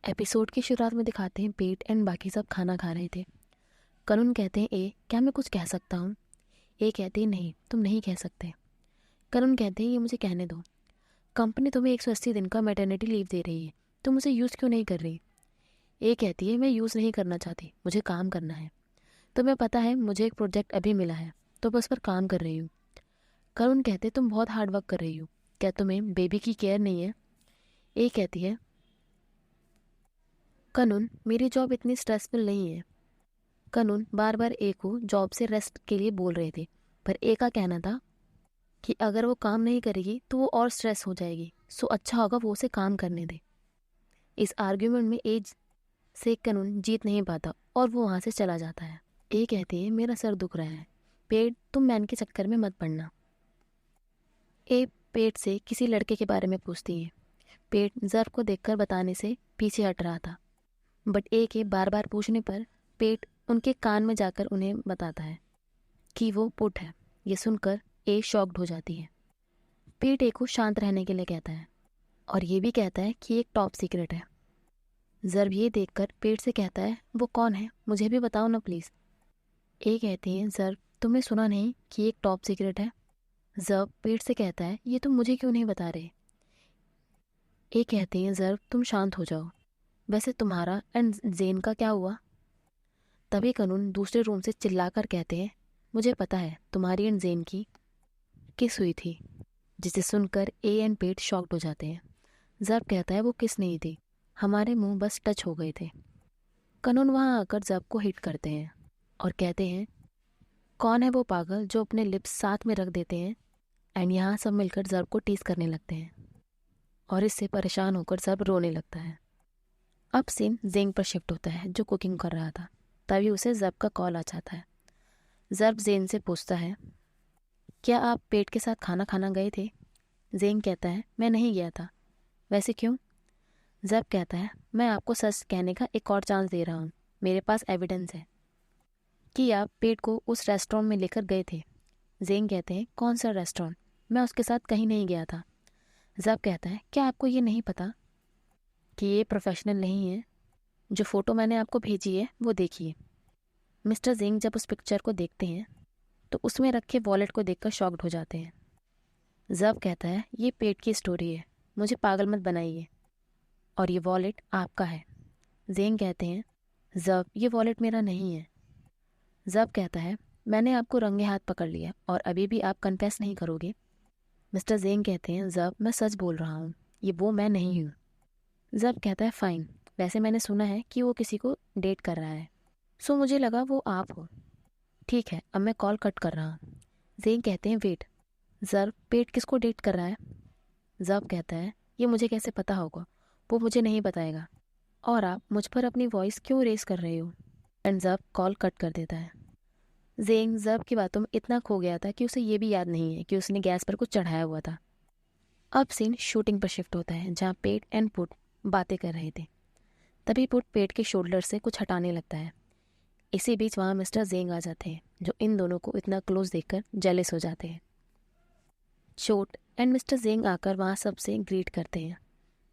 Episode की शुरुआत में दिखाते हैं पेट एंड बाकी सब खाना खा रहे थे। कनुन कहते हैं ए क्या मैं कुछ कह सकता हूँ। ए कहते हैं नहीं तुम नहीं कह सकते। कनुन कहते हैं ये मुझे कहने दो। कंपनी तुम्हें 180 दिन का मैटरनिटी लीव दे रही है, तुम उसे यूज़ क्यों नहीं कर रही। ए कहती है मैं यूज़ नहीं करना चाहती, मुझे काम करना है। तुम्हें पता है मुझे एक प्रोजेक्ट अभी मिला है तो बस पर काम कर रही हूँ। करुण कहते तुम बहुत हार्ड वर्क कर रही हो, क्या तुम्हें बेबी की केयर नहीं है। ए कहती है कनुन मेरी जॉब इतनी स्ट्रेसफुल नहीं है। कनुन बार बार ए को जॉब से रेस्ट के लिए बोल रहे थे, पर ए का कहना था कि अगर वो काम नहीं करेगी तो वो और स्ट्रेस हो जाएगी, सो अच्छा होगा वो उसे काम करने दे। इस आर्ग्यूमेंट में ए से कनुन जीत नहीं पाता और वो वहाँ से चला जाता है। ए कहती है मेरा सर दुख रहा है, पेट तुम मैन के चक्कर में मत पड़ना। ए पेट से किसी लड़के के बारे में पूछती है। पेट जर्फ को देखकर बताने से पीछे हट रहा था, बट ए के बार बार पूछने पर पेट उनके कान में जाकर उन्हें बताता है कि वो पुट है। ये सुनकर ए शॉक्ड हो जाती है। पेट ए को शांत रहने के लिए कहता है और ये भी कहता है कि एक टॉप सीक्रेट है। जर्ब ये देखकर पेट से कहता है वो कौन है, मुझे भी बताओ ना प्लीज़। ए कहती है जर्ब तुमने सुना नहीं कि एक टॉप सीक्रेट है। जर्ब पेट से कहता है ये तुम मुझे क्यों नहीं बता रहे। ए कहती है जर्ब तुम शांत हो जाओ, वैसे तुम्हारा एंड जेन का क्या हुआ। तभी कनुन दूसरे रूम से चिल्लाकर कहते हैं मुझे पता है तुम्हारी एंड जेन की किस हुई थी, जिसे सुनकर ए एंड पेट शॉक्ड हो जाते हैं। जर्ब कहता है वो किस नहीं थी, हमारे मुंह बस टच हो गए थे। कनुन वहाँ आकर जर्ब को हिट करते हैं और कहते हैं कौन है वो पागल जो अपने लिप्स साथ में रख देते हैं। एंड यहाँ सब मिलकर जर्ब को टीज करने लगते हैं और इससे परेशान होकर जर्ब रोने लगता है। अब सीन जेंग पर शिफ्ट होता है जो कुकिंग कर रहा था। तभी उसे जर्ब का कॉल आ जाता है। जर्ब जेन से पूछता है क्या आप पेट के साथ खाना खाना गए थे। जेंग कहता है मैं नहीं गया था। वैसे क्यों। जर्ब कहता है मैं आपको सच कहने का एक और चांस दे रहा हूँ, मेरे पास एविडेंस है कि आप पेट को उस रेस्टोरेंट में लेकर गए थे। जेंग कहते हैं कौन सा रेस्टोरेंट, मैं उसके साथ कहीं नहीं गया था। जर्ब कहता है क्या आपको ये नहीं पता कि ये प्रोफेशनल नहीं है, जो फ़ोटो मैंने आपको भेजी है वो देखिए। मिस्टर जेंग जब उस पिक्चर को देखते हैं तो उसमें रखे वॉलेट को देखकर शॉक्ड हो जाते हैं। जर्ब कहता है ये पेट की स्टोरी है, मुझे पागल मत बनाइए, और ये वॉलेट आपका है। जेंग कहते हैं जर्ब ये वॉलेट मेरा नहीं है। जर्ब कहता है मैंने आपको रंगे हाथ पकड़ लिया और अभी भी आप कन्फेस नहीं करोगे। मिस्टर जेंग कहते हैं जर्ब मैं सच बोल रहा हूँ, ये वो मैं नहीं हूँ। जर्ब कहता है फाइन, वैसे मैंने सुना है कि वो किसी को डेट कर रहा है, सो मुझे लगा वो आप हो। ठीक है अब मैं कॉल कट कर रहा हूँ। जेंग कहते हैं वेट, जर्ब पेट किसको डेट कर रहा है। जर्ब कहता है ये मुझे कैसे पता होगा, वो मुझे नहीं बताएगा, और आप मुझ पर अपनी वॉइस क्यों रेस कर रहे हो। एंड जर्ब कॉल कट कर देता है। जेंग जर्ब की बातों में इतना खो गया था कि उसे ये भी याद नहीं है कि उसने गैस पर कुछ चढ़ाया हुआ था। अब सीन शूटिंग पर शिफ्ट होता है जहाँ पेट एंड पुट बातें कर रहे थे। तभी पुट पेट के शोल्डर से कुछ हटाने लगता है। इसी बीच वहाँ मिस्टर जेंग आ जाते हैं जो इन दोनों को इतना क्लोज देखकर जेलस हो जाते हैं। चोट एंड मिस्टर जेंग आकर वहाँ सबसे ग्रीट करते हैं।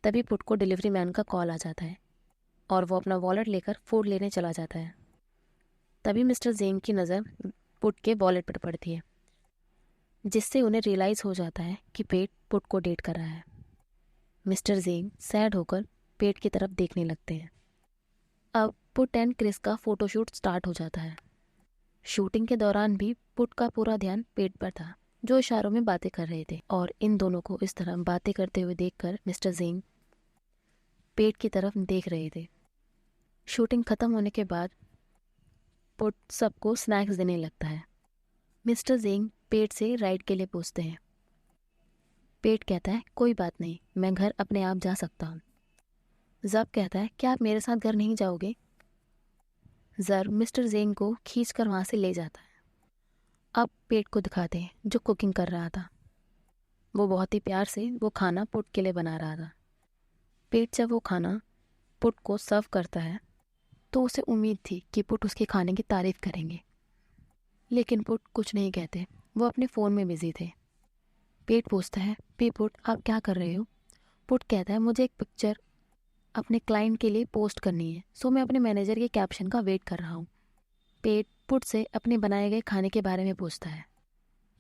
तभी पुट को डिलीवरी मैन का कॉल आ जाता है और वो अपना वॉलेट लेकर फूड लेने चला जाता है। तभी मिस्टर जेंग की नज़र पुट के वॉलेट पर पड़ती है, जिससे उन्हें रियलाइज़ हो जाता है कि पेट पुट को डेट कर रहा है। मिस्टर जेंग सैड होकर पेट की तरफ देखने लगते हैं। अब पुट एंड क्रिस का फोटोशूट स्टार्ट हो जाता है। शूटिंग के दौरान भी पुट का पूरा ध्यान पेट पर था, जो इशारों में बातें कर रहे थे, और इन दोनों को इस तरह बातें करते हुए देखकर मिस्टर जेंग पेट की तरफ देख रहे थे। शूटिंग खत्म होने के बाद पुट सबको स्नैक्स देने लगता है। मिस्टर जेंग पेट से राइड के लिए पूछते हैं। पेट कहता है कोई बात नहीं, मैं घर अपने आप जा सकता हूँ। जब कहता है क्या आप मेरे साथ घर नहीं जाओगे। जर मिस्टर जेंग को खींच कर वहाँ से ले जाता है। अब पेट को दिखाते हैं जो कुकिंग कर रहा था। वो बहुत ही प्यार से वो खाना पुट के लिए बना रहा था। पेट जब वो खाना पुट को सर्व करता है तो उसे उम्मीद थी कि पुट उसके खाने की तारीफ करेंगे, लेकिन पुट कुछ नहीं कहते, वो अपने फ़ोन में बिजी थे। पेट पूछता है पे पुट आप क्या कर रहे हो। पुट कहता है मुझे एक पिक्चर अपने क्लाइंट के लिए पोस्ट करनी है, सो मैं अपने मैनेजर के कैप्शन का वेट कर रहा हूँ। पेट पुट से अपने बनाए गए खाने के बारे में पूछता है,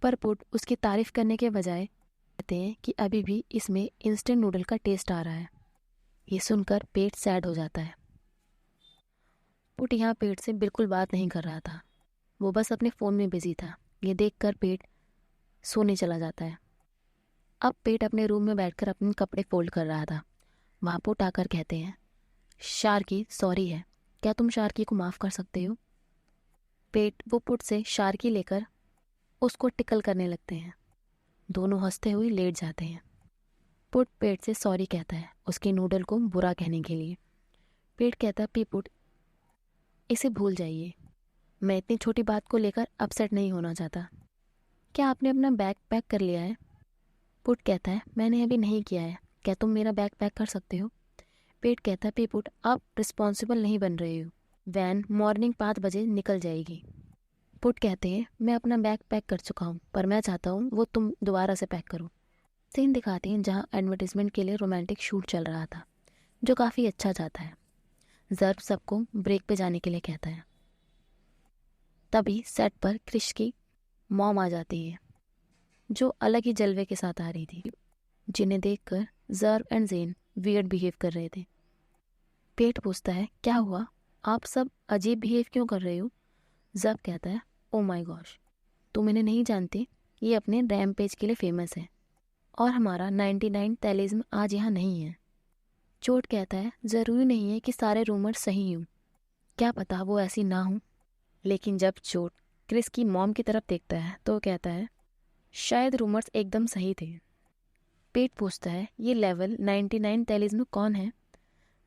पर पुट उसकी तारीफ करने के बजाय कहते हैं कि अभी भी इसमें इंस्टेंट नूडल का टेस्ट आ रहा है। ये सुनकर पेट सैड हो जाता है। पुट यहाँ पेट से बिल्कुल बात नहीं कर रहा था, वो बस अपने फ़ोन में बिजी था। ये देखकर पेट सोने चला जाता है। अब पेट अपने रूम में बैठकर अपने कपड़े फोल्ड कर रहा था। वहाँ पुट आकर कहते हैं, शार्की सॉरी है, क्या तुम शार्की को माफ़ कर सकते हो? पेट वो पुट से शार्की लेकर उसको टिकल करने लगते हैं। दोनों हंसते हुए लेट जाते हैं। पुट पेट से सॉरी कहता है उसके नूडल को बुरा कहने के लिए। पेट कहता है, पुट इसे भूल जाइए, मैं इतनी छोटी बात को लेकर अपसेट नहीं होना चाहता। क्या आपने अपना बैग पैक कर लिया है? पुट कहता है, मैंने अभी नहीं किया है, क्या तुम मेरा बैग पैक कर सकते हो? पेट कहता है, पुट आप रिस्पॉन्सिबल नहीं बन रहे हो, वैन मॉर्निंग 5 बजे निकल जाएगी। पुट कहते हैं, मैं अपना बैग पैक कर चुका हूँ, पर मैं चाहता हूँ वो तुम दोबारा से पैक करो। सीन दिखाते हैं जहाँ एडवर्टीजमेंट के लिए रोमांटिक शूट चल रहा था, जो काफ़ी अच्छा जाता है। जर्ब सबको ब्रेक पे जाने के लिए कहता है। तभी सेट पर क्रिश की मॉम आ जाती है, जो अलग ही जलवे के साथ आ रही थी, जिन्हें देखकर जर्ब एंड जेन वियर्ड बिहेव कर रहे थे। पेट पूछता है, क्या हुआ, आप सब अजीब बिहेव क्यों कर रहे हो? जर्ब कहता है, ओ माय गॉश, तुम इन्हें नहीं जानते, ये अपने रैम्पेज के लिए फेमस है और हमारा 99 तैलिज्म आज यहाँ नहीं है। चोट कहता है, ज़रूरी नहीं है कि सारे रूमर सही हों, क्या पता वो ऐसी ना हो। लेकिन जब चोट क्रिस की मॉम की तरफ देखता है तो वो कहता है, शायद रूमर्स एकदम सही थे। पेट पूछता है, ये लेवल 99 तैलिज्म कौन है?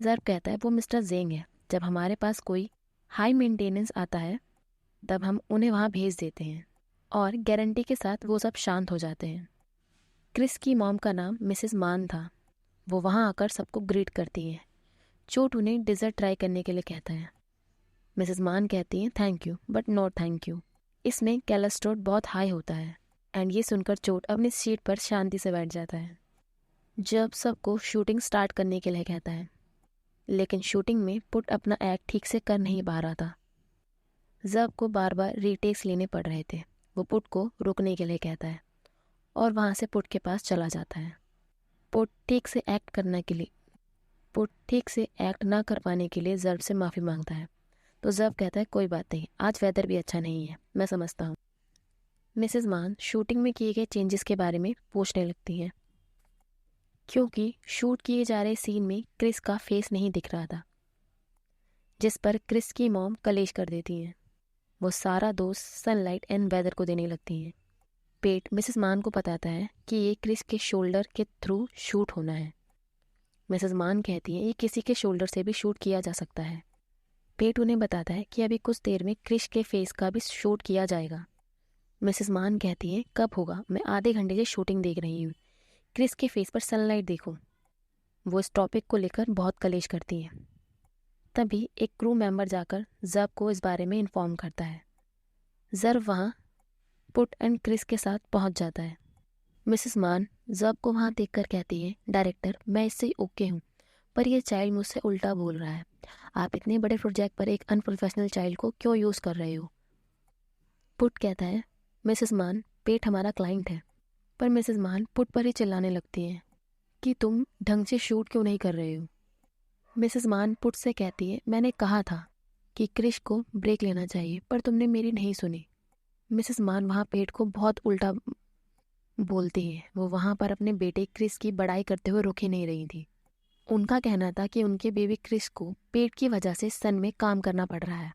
जर्ब कहता है, वो मिस्टर जेंग है। जब हमारे पास कोई हाई मेंटेनेंस आता है तब हम उन्हें वहाँ भेज देते हैं और गारंटी के साथ वो सब शांत हो जाते हैं। क्रिस की मॉम का नाम मिसेस मान था। वो वहाँ आकर सबको ग्रीट करती है। चोट उन्हें डिज़र्ट ट्राई करने के लिए कहता है। मिसेस मान कहती हैं, thank you but no thank you, इसमें कोलेस्ट्रॉल बहुत हाई होता है। एंड ये सुनकर चोट अपनी सीट पर शांति से बैठ जाता है। जब सबको शूटिंग स्टार्ट करने के लिए कहता है, लेकिन शूटिंग में पुट अपना एक्ट ठीक से कर नहीं पा रहा था। जब को बार बार रीटेक्स लेने पड़ रहे थे। वो पुट को रुकने के लिए कहता है और वहाँ से पुट के पास चला जाता है। पुट ठीक से एक्ट ना कर पाने के लिए जर्ब से माफ़ी मांगता है, तो जर्ब कहता है, कोई बात नहीं, आज वेदर भी अच्छा नहीं है, मैं समझता हूँ। मिसेस मान शूटिंग में किए गए चेंजेस के बारे में पूछने लगती हैं, क्योंकि शूट किए जा रहे सीन में क्रिस का फेस नहीं दिख रहा था, जिस पर क्रिस की मॉम कलेश कर देती हैं। वो सारा दोष सनलाइट एंड वेदर को देने लगती हैं। पेट मिसेस मान को बताता है कि ये क्रिस के शोल्डर के थ्रू शूट होना है। मिसेस मान कहती है, ये किसी के शोल्डर से भी शूट किया जा सकता है। पेट उन्हें बताता है कि अभी कुछ देर में क्रिस के फेस का भी शूट किया जाएगा। मिसेस मान कहती है, कब होगा, मैं आधे घंटे से शूटिंग देख रही हूँ, क्रिस के फेस पर सनलाइट देखो। वो इस टॉपिक को लेकर बहुत कलेश करती है। तभी एक क्रू मेंबर जाकर जर्ब को इस बारे में इन्फॉर्म करता है। जर्ब वहाँ पुट एंड क्रिस के साथ पहुँच जाता है। मिसेस मान जर्ब को वहाँ देखकर कहती है, डायरेक्टर मैं इससे ओके हूँ, पर यह चाइल्ड मुझसे उल्टा बोल रहा है। आप इतने बड़े प्रोजेक्ट पर एक अनप्रोफेशनल चाइल्ड को क्यों यूज़ कर रहे हो? पुट कहता है, मिसेस मान पेट हमारा क्लाइंट है। पर मिसेस मान पुट पर ही चिल्लाने लगती हैं कि तुम ढंग से शूट क्यों नहीं कर रहे हो। मिसेस मान पुट से कहती है, मैंने कहा था कि क्रिश को ब्रेक लेना चाहिए, पर तुमने मेरी नहीं सुनी। मिसेस मान वहाँ पेट को बहुत उल्टा बोलती है। वो वहाँ पर अपने बेटे क्रिस की बड़ाई करते हुए रुक ही नहीं रही थी। उनका कहना था कि उनके बेबी क्रिस को पेट की वजह से सन में काम करना पड़ रहा है।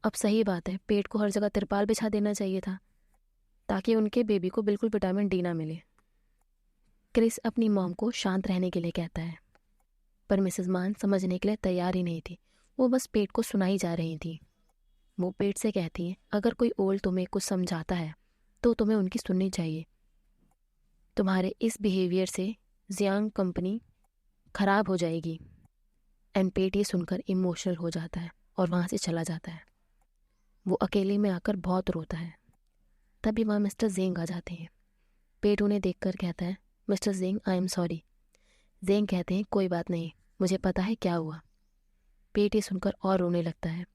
अब सही बात है, पेट को हर जगह तिरपाल बिछा देना चाहिए था ताकि उनके बेबी को बिल्कुल विटामिन डी ना मिले। क्रिस अपनी मॉम को शांत रहने के लिए कहता है, पर मिसेस मान समझने के लिए तैयार ही नहीं थी। वो बस पेट को सुनाई जा रही थी। वो पेट से कहती है, अगर कोई ओल्ड तुम्हें कुछ समझाता है तो तुम्हें उनकी सुननी चाहिए। तुम्हारे इस बिहेवियर से जियांग कंपनी खराब हो जाएगी। एंड पेट ये सुनकर इमोशनल हो जाता है और वहाँ से चला जाता है। वो अकेले में आकर बहुत रोता है। तभी वहाँ मिस्टर जेंग आ जाते हैं। पेट उन्हें देखकर कहता है, मिस्टर जेंग आई एम सॉरी। जेंग कहते हैं, कोई बात नहीं, मुझे पता है क्या हुआ। पेट ये सुनकर और रोने लगता है।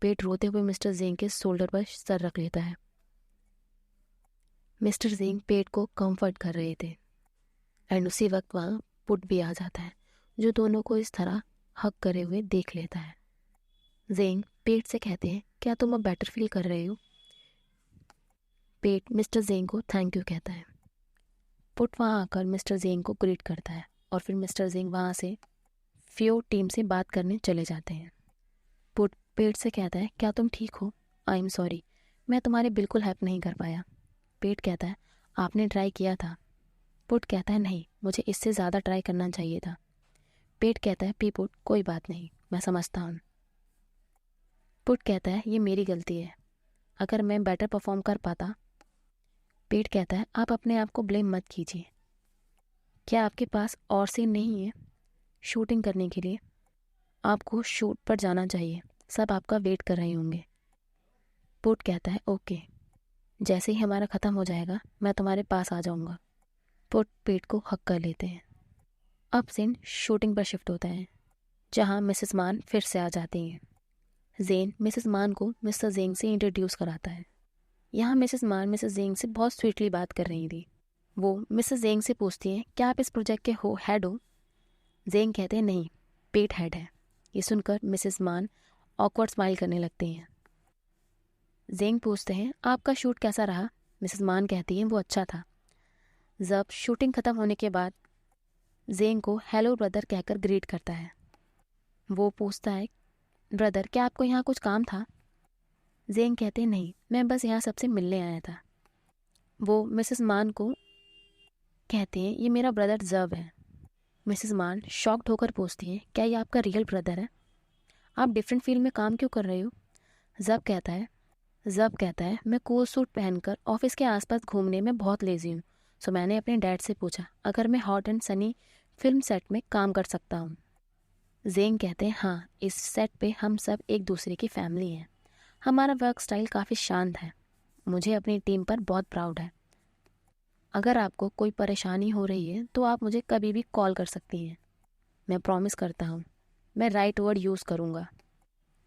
पेट रोते हुए मिस्टर जेंग के शोल्डर पर सर रख लेता है। मिस्टर जेंग पेट को कंफर्ट कर रहे थे एंड उसी वक्त वहाँ पुट भी आ जाता है, जो दोनों को इस तरह हक करे हुए देख लेता है। जेंग पेट से कहते हैं, क्या तुम अब बेटर फील कर रहे हो? पेट मिस्टर जेंग को थैंक यू कहता है। पुट वहाँ आकर मिस्टर जेंग को ग्रीट करता है और फिर मिस्टर जेंग वहाँ से फ्यो टीम से बात करने चले जाते हैं। पुट पेट से कहता है, क्या तुम ठीक हो? आई एम सॉरी, मैं तुम्हारी बिल्कुल हेल्प नहीं कर पाया। पेट कहता है, आपने ट्राई किया था। पुट कहता है, नहीं, मुझे इससे ज़्यादा ट्राई करना चाहिए था। पेट कहता है, पुट कोई बात नहीं, मैं समझता हूँ। पुट कहता है, ये मेरी गलती है, अगर मैं बेटर परफॉर्म कर पाता। पेट कहता है, आप अपने आप को ब्लेम मत कीजिए। क्या आपके पास और सीन नहीं है शूटिंग करने के लिए? आपको शूट पर जाना चाहिए, सब आपका वेट कर रहे होंगे। पुट कहता है, ओके, जैसे ही हमारा ख़त्म हो जाएगा मैं तुम्हारे पास आ जाऊँगा। पुट पेट को हक कर लेते हैं। अब सीन शूटिंग पर शिफ्ट होता है, जहाँ मिसेस मान फिर से आ जाती हैं। जेन मिसेस मान को मिस्टर जेंग से इंट्रोड्यूस कराता है। यहाँ मिसेस मान मिसेस जेंग से बहुत स्वीटली बात कर रही थी। वो मिसेस जेंग से पूछती हैं, क्या आप इस प्रोजेक्ट के हेड हो? जेंग कहते हैं, नहीं, पेट हेड है। ये सुनकर मिसेस मान ऑकवर्ड स्माइल करने लगती हैं। जेंग पूछते हैं, आपका शूट कैसा रहा? मिसेस मान कहती हैं, वो अच्छा था। जब शूटिंग ख़त्म होने के बाद जेंग को हेलो ब्रदर कहकर ग्रीट करता है। वो पूछता है, ब्रदर क्या आपको यहाँ कुछ काम था? जेंग कहते हैं, नहीं, मैं बस यहाँ सबसे मिलने आया था। वो मिसेस मान को कहते हैं, ये मेरा ब्रदर जब है। मिसेस मान शॉक्ड होकर पूछती हैं, क्या ये आपका रियल ब्रदर है? आप डिफरेंट फील्ड में काम क्यों कर रहे हो? जब कहता है, मैं कोट सूट पहनकर ऑफिस के आसपास घूमने में बहुत लेजी हूँ, सो मैंने अपने डैड से पूछा अगर मैं hot and Sunny film set में काम कर सकता हूँ। जेंग कहते हैं, हाँ, इस सेट पे हम सब एक दूसरे की फैमिली हैं। हमारा वर्क स्टाइल काफ़ी शांत है। मुझे अपनी टीम पर बहुत प्राउड है। अगर आपको कोई परेशानी हो रही है तो आप मुझे कभी भी कॉल कर सकती हैं। मैं प्रॉमिस करता हूँ मैं राइट वर्ड यूज़ करूँगा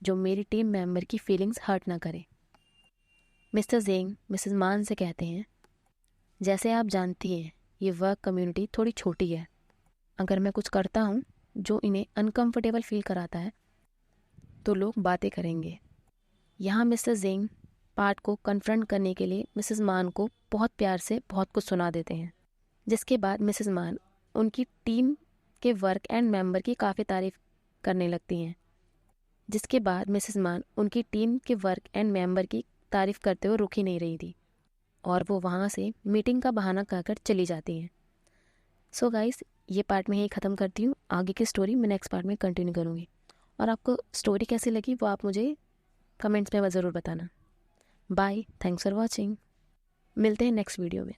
जो मेरी टीम मेंबर की फीलिंग्स हर्ट ना करे। मिस्टर जेंग मिसेस मान से कहते हैं, जैसे आप जानती हैं ये वर्क कम्युनिटी थोड़ी छोटी है। अगर मैं कुछ करता हूँ जो इन्हें अनकंफर्टेबल फील कराता है तो लोग बातें करेंगे। यहाँ मिस्टर जेंग पार्ट को कन्फ्रंट करने के लिए मिसेस मान को बहुत प्यार से बहुत कुछ सुना देते हैं, जिसके बाद मिसेस मान उनकी टीम के वर्क एंड मेंबर की काफ़ी तारीफ करने लगती हैं। जिसके बाद मिसेस मान उनकी टीम के वर्क एंड मेंबर की तारीफ करते हुए रुक ही नहीं रही थी और वो वहाँ से मीटिंग का बहाना कहकर चली जाती हैं। सो गाइस, ये पार्ट में यही ख़त्म करती हूँ। आगे की स्टोरी मैं नेक्स्ट पार्ट में कंटिन्यू करूँगी और आपको स्टोरी कैसी लगी वो आप मुझे कमेंट्स में ज़रूर बताना। Bye, thanks for watching. मिलते हैं नेक्स्ट वीडियो में।